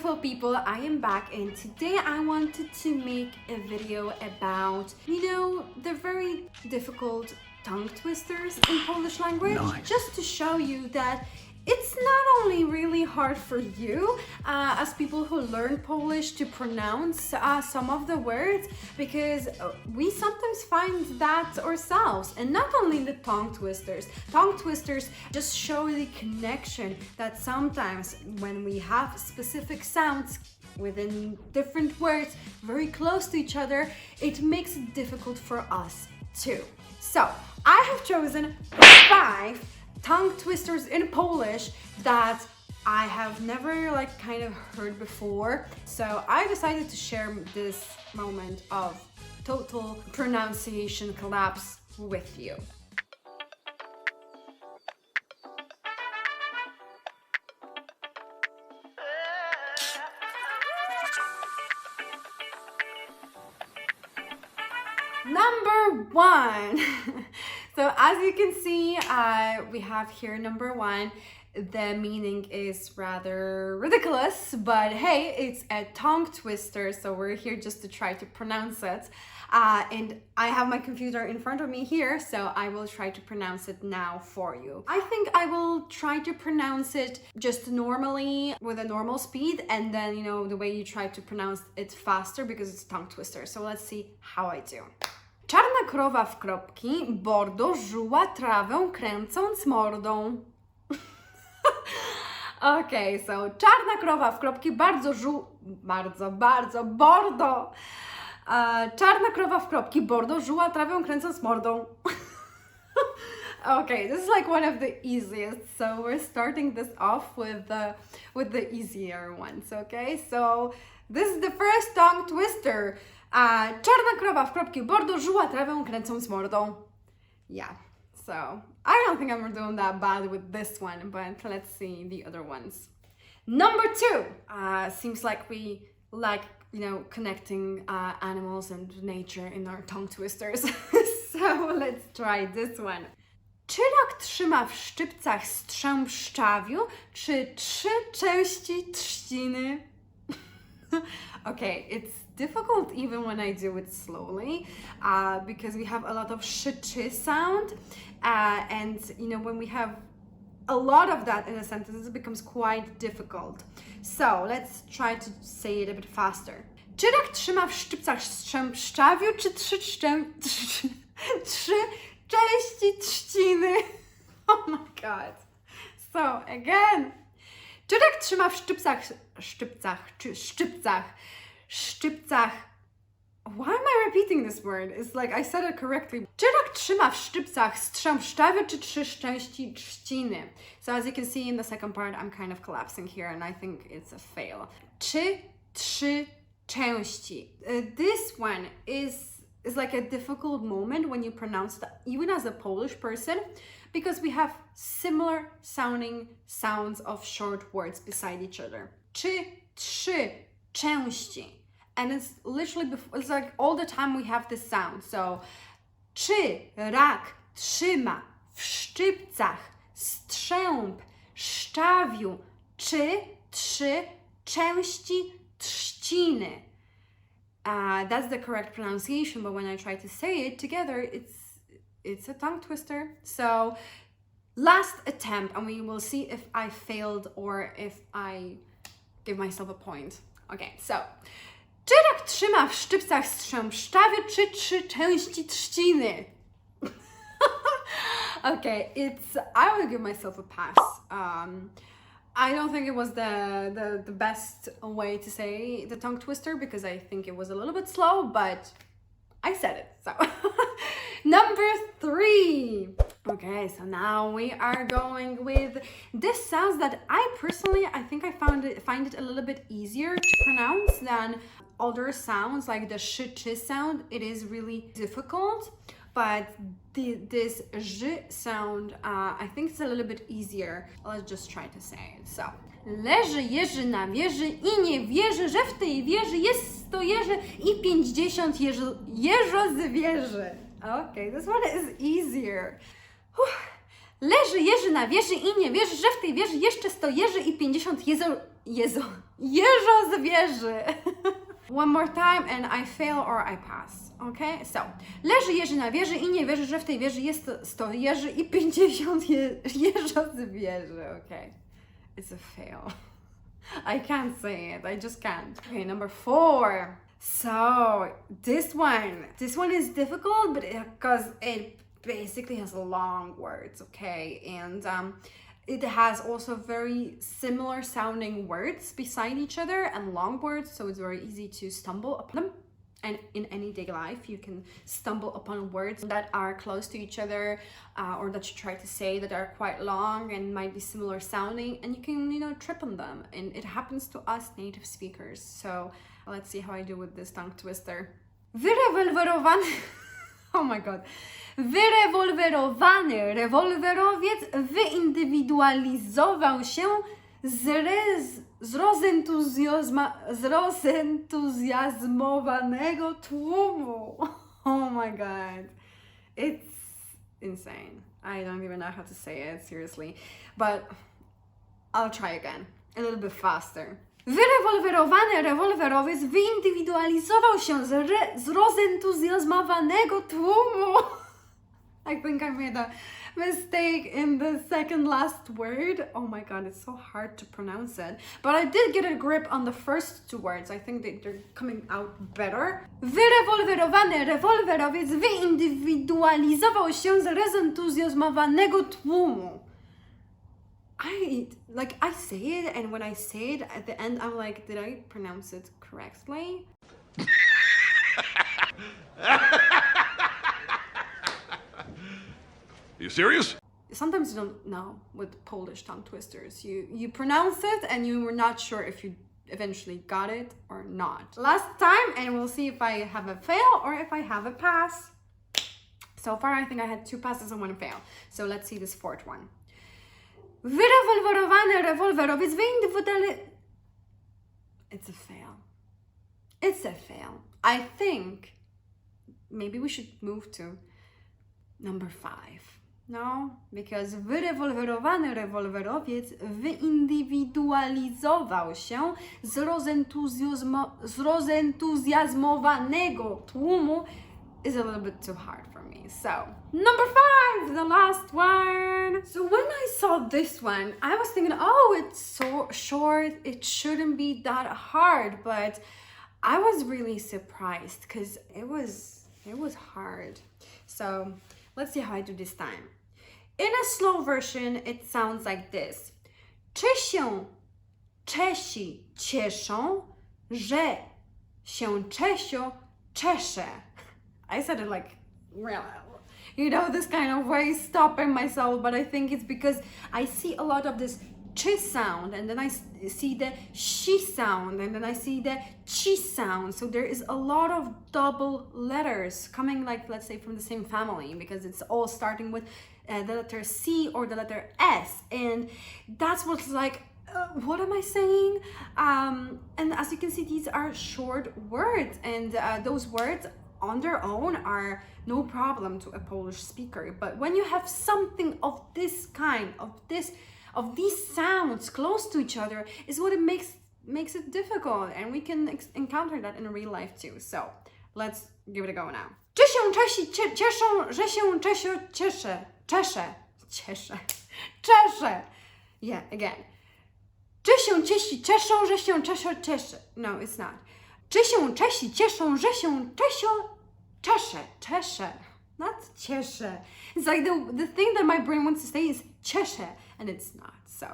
beautiful people, I am back and today I wanted to make a video about, the very difficult tongue twisters in Polish language. Nice. Just to show you that it's not only really hard for you as people who learn Polish to pronounce some of the words, because we sometimes find that ourselves. And not only the tongue twisters just show the connection that sometimes when we have specific sounds within different words very close to each other, it makes it difficult for us too. So I have chosen 5 tongue twisters in Polish that I have never kind of heard before. So I decided to share this moment of total pronunciation collapse with you. Number 1. So as you can see, we have here number 1. The meaning is rather ridiculous, but hey, it's a tongue twister, so we're here just to try to pronounce it. And I have my computer in front of me here, so I will try to pronounce it now for you. I think I will try to pronounce it just normally with a normal speed, and then, the way you try to pronounce it faster because it's a tongue twister. So let's see how I do. Czarna krowa w kropki, bordo żuła trawę kręcąc mordą. Okay, so czarna krowa w kropki, bardzo, bordo. Czarna krowa w kropki, bordo żuła trawę kręcąc mordą. Okay, this is like one of the easiest, so we're starting this off with the easier ones, okay? So this is the first tongue twister. Czarna krowa w kropki, bordo żuła trawę kręcąc mordą. Yeah, so I don't think I'm doing that bad with this one, but let's see the other ones. Number 2. Seems like we like, connecting animals and nature in our tongue twisters. So let's try this one. Czy rak trzyma w szczypcach strzęp szczawiu, czy 3 części trzciny? Okay, it's difficult even when I do it slowly because we have a lot of sh sound and when we have a lot of that in a sentence, it becomes quite difficult. So let's try to say it a bit faster. Czy rak trzyma w szczypcach strzęp szczawiu, czy 3 części trzciny? Oh my god. So again. Czy rak trzyma w szczypcach. Why am I repeating this word? It's like I said it correctly. Czy rak trzyma w szczypcach strzęp szczawiu, czy 3 części trzciny? So as you can see in the second part, I'm kind of collapsing here and I think it's a fail. Czy 3 części? This one is like a difficult moment when you pronounce that, even as a Polish person, because we have similar sounding sounds of short words beside each other. Czy 3 części. And it's literally, it's like all the time we have this sound. So, czy rak trzyma w szczypcach strzęp szczawiu, czy 3 części trzciny? That's the correct pronunciation, but when I try to say it together, it's a tongue twister. So, last attempt, and we will see if I failed or if I give myself a point. Okay, so. Czy rak trzyma w szczypcach strzęp szczawiu, czy 3 części trzciny? Okay, I will give myself a pass. I don't think it was the best way to say the tongue twister because I think it was a little bit slow, but I said it, so. Number 3. Okay, so now we are going with this sounds that I think I find it a little bit easier to pronounce than other sounds like the sh sound. It is really difficult, but this ż sound, I think it's a little bit easier. Let's just try to say it. So, leży jeży na wieży i nie wierzy, że w tej wieży jest 100 jeży i 50 jeżozwierzy. Okay, this one is easier. Leży jeży na wieży i nie wierzy, że w tej wieży jeszcze 100 jeży i 50 Jeżo zwierzy. One more time and I fail or I pass. Okay? So, leży Jerzy na wieży i nie wierzy, że w tej wieży jest 100 jeży i 50 jeżo zwierzy. Okay. It's a fail. I can't say it. I just can't. Okay, number 4. So, this one is difficult, but because it basically has long words, okay? And it has also very similar sounding words beside each other and long words, so it's very easy to stumble upon them. And in any day life, you can stumble upon words that are close to each other or that you try to say that are quite long and might be similar sounding, and you can, trip on them. And it happens to us native speakers. So let's see how I do with this tongue twister. Wyrewolwerowany... Oh my god. Wyrewolwerowany rewolwerowiec wyindywidualizował się zrozentuzjazmowanego tłumu. Oh my god. It's insane. I don't even know how to say it, seriously. But I'll try again. A little bit faster. Wyrewolwerowany rewolwerowiec wyindywidualizował się zrozentuzjazmowanego tłumu. I think I made a mistake in the second last word. Oh my god, it's so hard to pronounce it. But I did get a grip on the first 2 words. I think they're coming out better. Wyrewolwerowany rewolwerowiec wyindywidualizował się zrozentuzjazmowanego tłumu. I say it, and when I say it at the end, I'm like, did I pronounce it correctly? You serious? Sometimes you don't know with Polish tongue twisters. You pronounce it and you were not sure if you eventually got it or not. Last time, and we'll see if I have a fail or if I have a pass. So far, I think I had 2 passes and 1 fail. So let's see this 4th one. Wyrewolwerowany rewolwerowiec It's a fail. It's a fail. I think maybe we should move to number 5. No, because wyrewolwerowany rewolwerowiec wyindywidualizował się zrozentuzjazmowanego tłumu is a little bit too hard for me. So, number 5, the last one. So when I saw this one, I was thinking, oh, it's so short, it shouldn't be that hard, but I was really surprised because it was hard. So, let's see how I do this time. In a slow version, it sounds like this. Czy się Czesi cieszą, że się Czesio czesze? I said it like, this kind of way, stopping myself, but I think it's because I see a lot of this ch sound, and then I see the she sound, and then I see the chi sound. So there is a lot of double letters coming, like, let's say, from the same family, because it's all starting with the letter C or the letter S, and that's what's like, what am I saying? And as you can see, these are short words, and those words on their own are no problem to a Polish speaker. But when you have something of this kind, of these sounds close to each other, is what it makes it difficult, and we can encounter that in real life too. So let's give it a go now. Czy się Czesi cieszą, że się Czesio czesze? Czesze. Yeah, again. Czy się Czesi cieszą, że się Czesio czesze? No, it's not. Czy się Czesi cieszą, że się Czesio czesze? Not cieszę. It's like the thing that my brain wants to say is cieszę, and it's not. So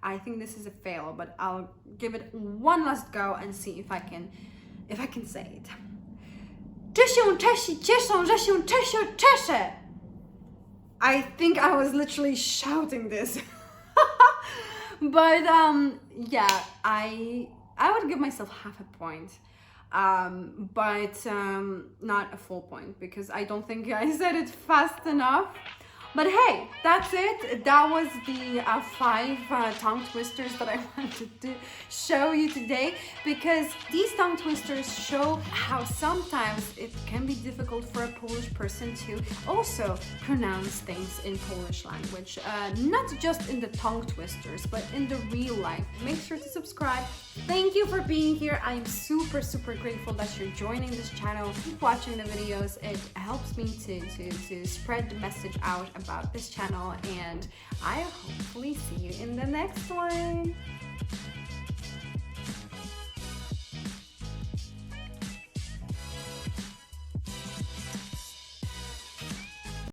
I think this is a fail, but I'll give it one last go and see if I can say it. Czy się Czesi cieszą, że się Czesio czesze? I think I was literally shouting this. But yeah, I would give myself half a point. But not a full point, because I don't think I said it fast enough. But hey, that's it. That was the 5 tongue twisters that I wanted to show you today, because these tongue twisters show how sometimes it can be difficult for a Polish person to also pronounce things in Polish language. Not just in the tongue twisters, but in the real life. Make sure to subscribe. Thank you for being here. I am super grateful that you're joining this channel. Keep watching the videos. It helps me to spread the message out about this channel, and I hopefully see you in the next one.